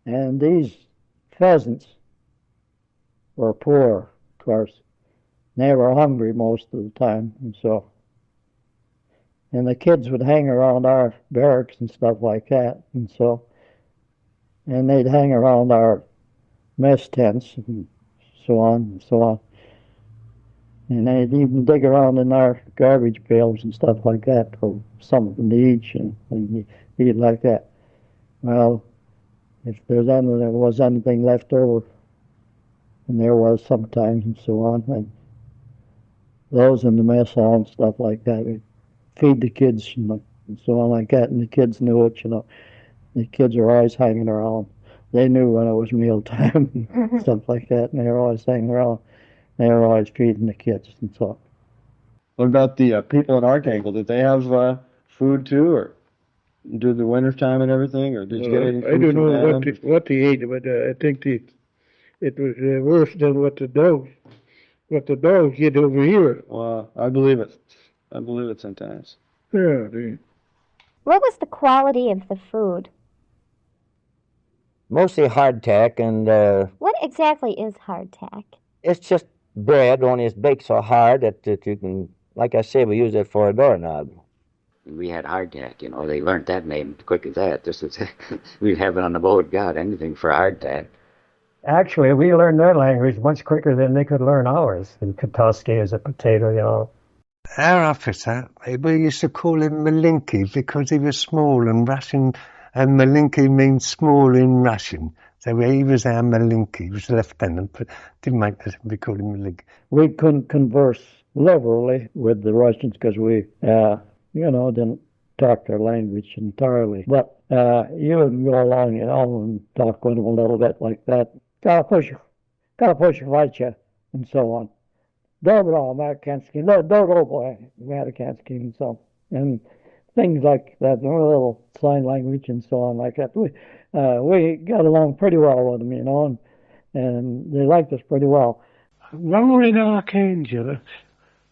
And these pheasants were poor, of course. They were hungry most of the time, and the kids would hang around our barracks and stuff like that, and they'd hang around our mess tents and so on and so on. And they'd even dig around in our garbage bales and stuff like that for something to eat and eat like that. Well, if there was anything left over, and there was sometimes and so on, and those in the mess hall and stuff like that, we'd feed the kids and so on like that, and the kids knew it, The kids were always hanging around. They knew when it was mealtime and stuff like that, and they were always hanging around. They were always feeding the kids and so. What about the people in Arkhangelsk? Did they have food too, or do the winter time and everything, or did you get any food? I don't know what they ate, but I think it was worse than what the dogs get over here. Well, I believe it. I believe it sometimes. Yeah. What was the quality of the food? Mostly hardtack, and What exactly is hardtack? it's just bread, only it's baked so hard that you can, like I say, we use it for a doorknob. We had hardtack, They learned that name quick as that. Just as we'd have it on the boat. God, anything for hardtack. Actually, we learned their language much quicker than they could learn ours. And Katoski is a potato, Our officer, we used to call him Malinki because he was small, and Russian, and Malinki means small in Russian. So he was our Malinki. He was a lieutenant, but didn't make us, we called him Malinki. We couldn't converse liberally with the Russians because we, didn't talk their language entirely. But you would go along, and talk with them a little bit like that. Gotta push you, and so on. Dobro, Amerikanski, Dobro, Amerikanski, and so, and things like that, a little sign language and so on like that. We got along pretty well with them, and they liked us pretty well. When we were in Arkhangelsk,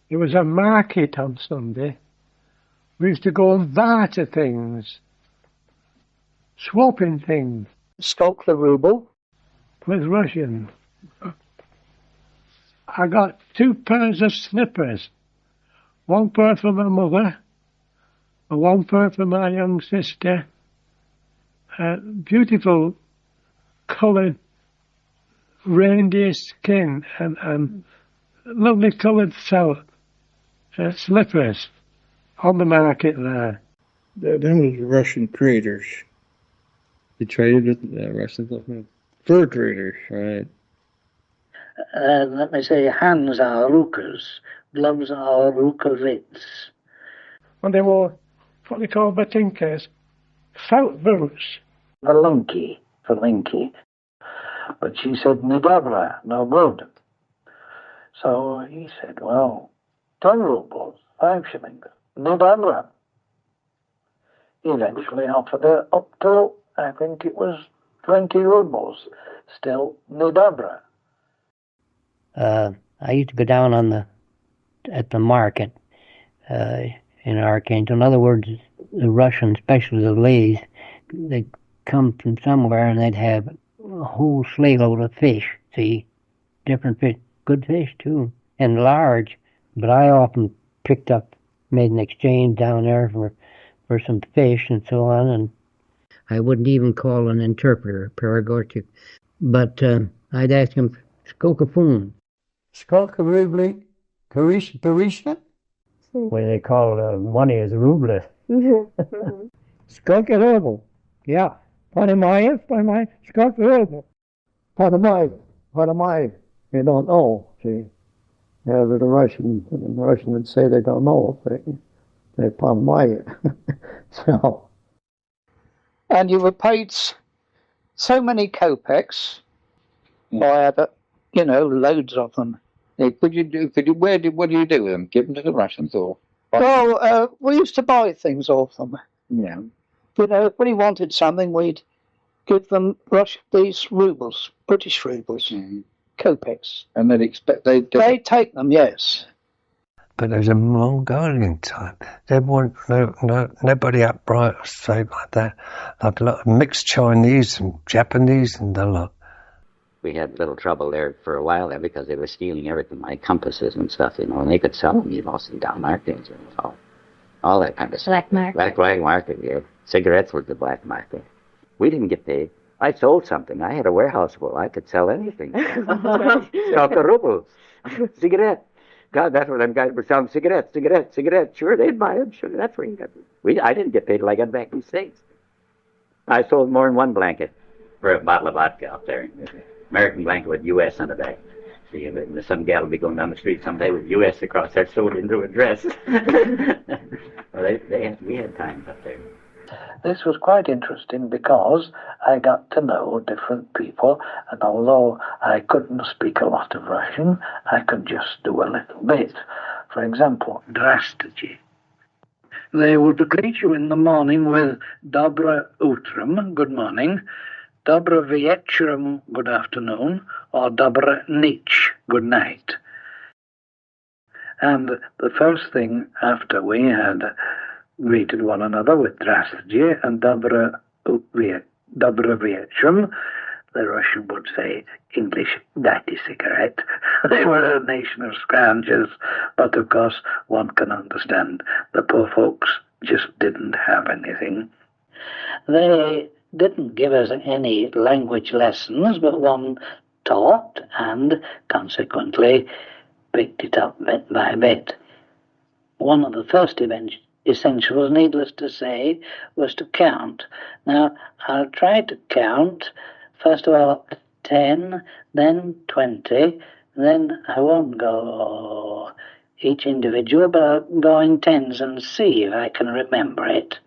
there was a market on Sunday. We used to go and barter things, swapping things. Skulk the ruble? With Russians. I got 2 pairs of slippers. 1 pair for my mother, and 1 pair for my young sister. Beautiful coloured reindeer skin and lovely coloured felt slippers on the market there. Them was Russian traders. They traded with the Russians? Fur traders. Right. Let me say, hands are rukas, gloves are rukavits. And they wore what they call batinkas, felt boots. Valinki. But she said, Nidabra, no good. So he said, well, 10 rubles, 5 shillings, Nidabra. He eventually offered her up to, I think it was 20 rubles, still Nidabra. I used to go down at the market in Arkhangelsk. In other words, the Russians, especially the ladies, they'd come from somewhere and they'd have a whole sleigh load of fish. See, different fish, good fish too, and large. But I often made an exchange down there for some fish and so on, and I wouldn't even call an interpreter, Peragorchik, but I'd ask him, Skokafun. Skolka rubli, Parishna? Well, they call money as ruble. Skолько ruble, yeah. Понимаешь, сколько ruble. Понимаю. You don't know, see. Yeah, the Russian would say they don't know. They понимают. So. And you were paid so many kopecks. I had, loads of them. What do you do with them? Give them to the Russians or? Well, we used to buy things off them. Yeah. When he wanted something, we'd give them these rubles, British rubles, kopecks. And they'd They'd take them, yes. But there's a Mongolian type. There weren't nobody upright or straight like that. Like a lot of mixed Chinese and Japanese and a lot. We had little trouble there for a while there because they were stealing everything, like compasses and stuff, you know, and they could sell them, you know, down markets and all that kind of stuff. Black market. Black market, yeah. Cigarettes was the black market. We didn't get paid. I sold something. I had a warehouse full. I could sell anything. Sell rubles. Cigarette. God, that's where them guys were selling cigarettes. Sure, they'd buy them. Sure, that's where you got them. I didn't get paid till I got back in the States. I sold more than one blanket for a bottle of vodka out there. American blanket with U.S. on the back. See, some gal will be going down the street someday with U.S. across there sewed into a dress. Well, we had times up there. This was quite interesting because I got to know different people, and although I couldn't speak a lot of Russian, I could just do a little bit. For example, Здравствуйте. They would greet you in the morning with Доброе утро, good morning, Добрый вечером, good afternoon, or Доброй ночь, good night. And the first thing after we had greeted one another with Здравствуйте and Добрый вечером, the Russian would say, English, "Dайте cigarette." They were a nation of scroungers, but of course one can understand the poor folks just didn't have anything. They didn't give us any language lessons, but one taught and consequently picked it up bit by bit. One of the first essentials, needless to say, was to count. Now, I'll try to count, first of all, up to 10, then 20, then I won't go each individual, but I'll go in tens and see if I can remember it.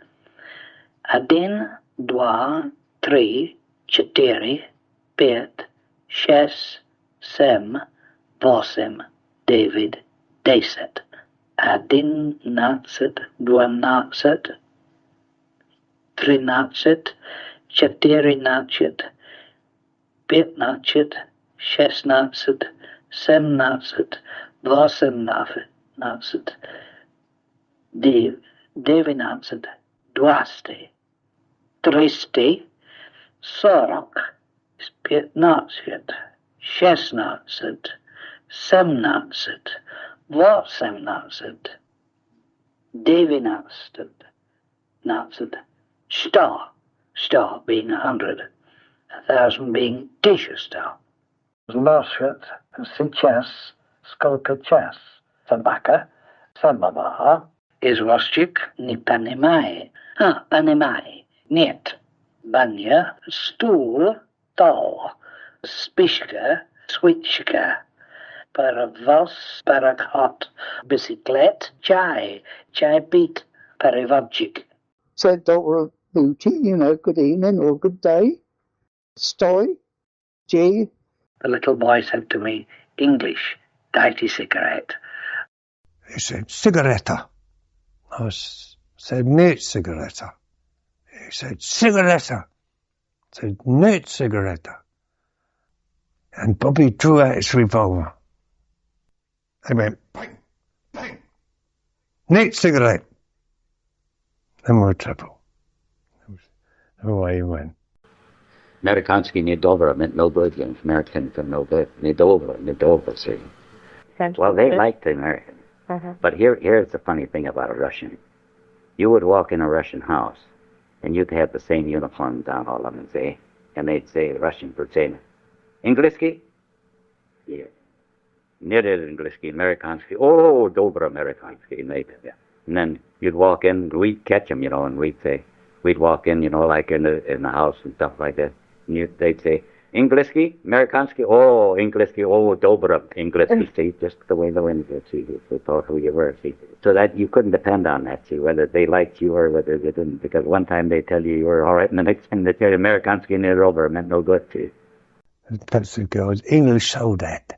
1, 2, 3, 4, 5, 6, 7, 8, 9, 10. 11, 12, 13, 14, 15, 16, 17, 18, 19, 20, 30, 40, 15, 16, 17, 18, 19, 100 being 100, 1,000 being 1000. Loshet, сейчас, сколько час, собака, самовар, извозчик, не понимает. Понимает, нет. Баня, стул, стол, спичка, свечка, паровоз, пароход, бисиклет, чай пить, переводчик. Said добрый бути, good evening or good day. Stoy, G. The little boy said to me, English, dайте cigarette. He said, cigaretta. I said, нет cigaretta. He said, cigaretta. I said, нет cigaretta. And Bobby drew out his revolver. They went, bang, bang. Нет cigarette. No more trouble. Away he went. Amerikansky nie dobra meant no good, American for no good. Nie dobra, see. Well, they liked the Americans. But here's the funny thing about a Russian. You would walk in a Russian house, and you'd have the same uniforms on, all of them, say, and they'd say, the Russians would say, Englishki? Yeah. Нет Englishki, Amerikansky. Oh, dobra Amerikansky. And then you'd walk in, we'd catch them, and we'd walk in, like in the house and stuff like that. And they'd say, Englishki, Amerikansky, oh, Englishki, oh, dobra Englishki, see, just the way the wind would, see, they thought who you were, see. So that you couldn't depend on that, see, whether they liked you or whether they didn't, because one time they tell you were all right, and the next time they tell you Amerikansky and they're over, it meant no good, see. That's the girls, English soldat,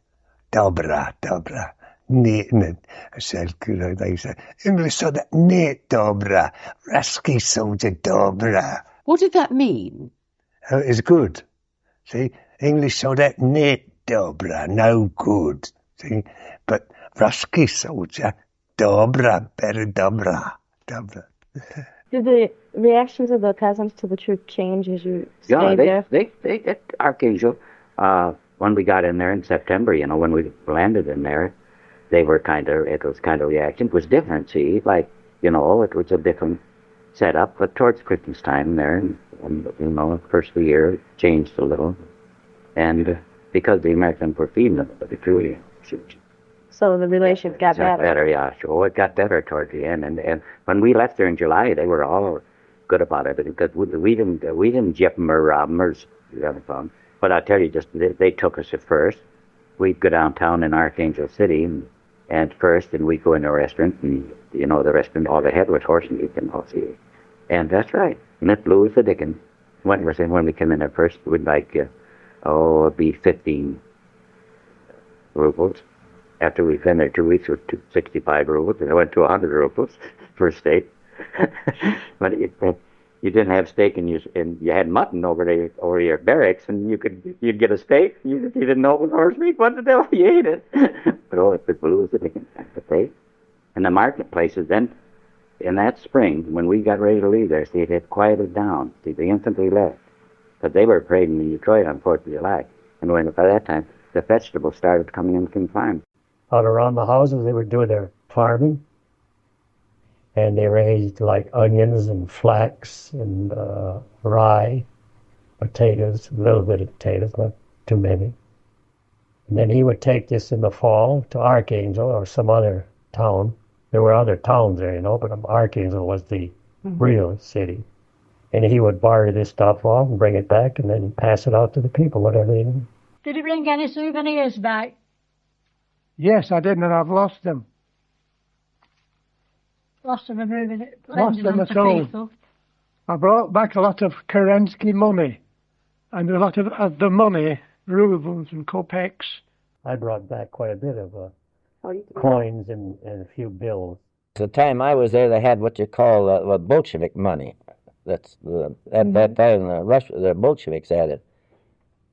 dobra. I said, they said, English soldat, нет dobra, Ruski soldier, dobra. What did that mean? Oh, it's good. See, English soldat, нет dobra, no good. See, but Ruski soldier, Dobra, very dobra. Dobra. Did the reactions of the peasants to the troop change as you stayed there? They at Arkhangelsk, when we got in there in September, you know, when we landed in there, it was kind of reaction. It was different, see, like, you know, it was a different setup, but towards Christmas time there, and you know, first of the year, it changed a little. And because the Americans were feeding them, but it really, so the relations got better. Yeah, sure. It got better toward the end. And when we left there in July, they were all good about it because we didn't jip them or rob them or but I tell you, just they took us at first. We'd go downtown in Arkhangelsk City and we'd go in a restaurant, and you know, the restaurant all they had was horse meat and all see. And that's right. And it blew us the dickens. When we came in there first, we'd like it'd be 15 rubles. After we been there 2 weeks, it was 65 rubles, and it went to 100 rubles for steak. But you didn't have steak, and you had mutton over your barracks, and you'd get a steak. You didn't know it was horse meat. What the devil? You ate it. But it blew us the and the marketplaces then, in that spring, when we got ready to leave there, see, it had quieted down. See, the infantry left, because they were parading in Detroit on 4th of July. And by that time, the vegetables started coming in from farm. Out around the houses, they would do their farming, and they raised like onions and flax and rye, potatoes, a little bit of potatoes, not too many. And then he would take this in the fall to Arkhangelsk or some other town. There were other towns there, you know, but Arkhangelsk was the real city. And he would barter this stuff off and bring it back and then pass it out to the people, whatever they need. Did he bring any souvenirs back? Yes, I did, and I've lost them. Lost them and moving it. Lost them at home. I brought back a lot of Kerensky money, and a lot of the money, rubles and kopecks. I brought back quite a bit of coins and a few bills. The time I was there, they had what you call Bolshevik money. At that time, the Bolsheviks had it.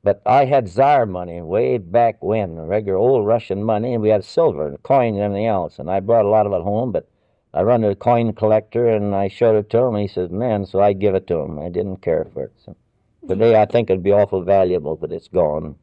But I had Tsar money way back when, regular old Russian money, and we had silver and coin and everything else. And I brought a lot of it home, but I run to a coin collector, and I showed it to him, and he says, man, so I give it to him. I didn't care for it. So today I think it'd be awful valuable, but it's gone.